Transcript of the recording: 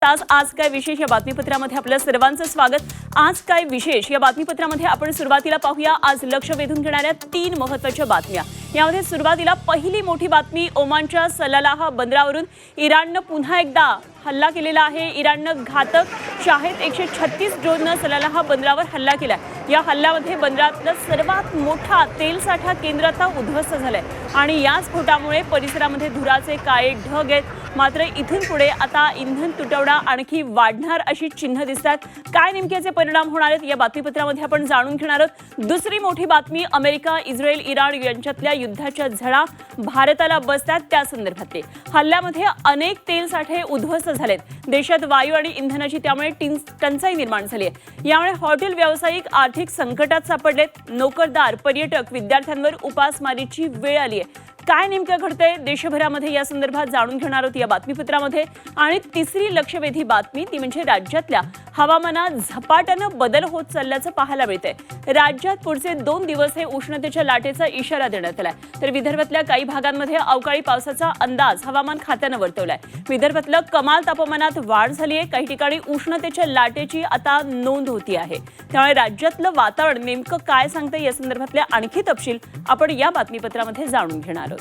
आज काय विशेष या बातमीपत्रामध्ये आपल्या सर्वांचं स्वागत। आज काय विशेष या बातमीपत्रामध्ये आपण सुरुवातीला पाहूया आज लक्ष वेधून घेणाऱ्या 3 महत्त्वाच्या बातम्या। यामध्ये सुरुवातीला पहिली मोठी बातमी ओमानच्या सलालाह बंदरावरून इराणनं पुन्हा एकदा हल्ला केलेला आहे। इराणनं घातक शाहेद 136 ड्रोननं सलालाह बंदरावर हल्ला केला। या हल्ल्यामध्ये बंदरातलं सर्वात मोठा तेल साठा केंद्र आता उद्ध्वस्त झालंय आणि या स्फोटामुळे परिसरामध्ये धुराचे काळे ढग आहेत। मात्र इथून पुढे आता इंधन तुटवडा आणखी वाढणार अशी चिन्ह दिसतात। काय नेमकेचे परिणाम होणार आहेत या बातमीपत्रामध्ये आपण जाणून घेणार आहोत। दुसरी मोठी बातमी अमेरिका इस्रायल इराण यांच्यातल्या युद्धाच्या झळा भारताला बसतात त्या संदर्भातली। हल्ल्यामध्ये अनेक तेल साठे उद्ध्वस्त झालेत। देशात वायू आणि इंधनाची त्यामुळे टंचाई निर्माण झाली आहे। यामुळे हॉटेल व्यावसायिक आर्थिक संकटात सापडलेत। नोकरदार पर्यटक विद्यार्थ्यांवर उपासमारीची वेळ आली आहे। काय नेमकं घडतंय देशभरामध्ये या संदर्भात जाणून घेणार आहोत या बातमीपत्रामध्ये। आणि तिसरी लक्षवेधी बातमी ती म्हणजे राज्यातल्या हवामानात झपाट्यानं बदल होत चालल्याचं पाहायला मिळतंय। राज्यात पुढचे 2 दिवस हे उष्णतेच्या लाटेचा इशारा देण्यात आलाय, तर विदर्भातल्या काही भागांमध्ये अवकाळी पावसाचा अंदाज हवामान खात्यानं वर्तवलाय। विदर्भातलं कमाल तापमानात वाढ झाली आहे। काही ठिकाणी उष्णतेच्या लाटेची आता नोंद होती आहे। त्यामुळे राज्यातलं वातावरण नेमकं काय सांगतंय या संदर्भातले आणखी तपशील आपण या बातमीपत्रामध्ये जाणून घेणार आहोत।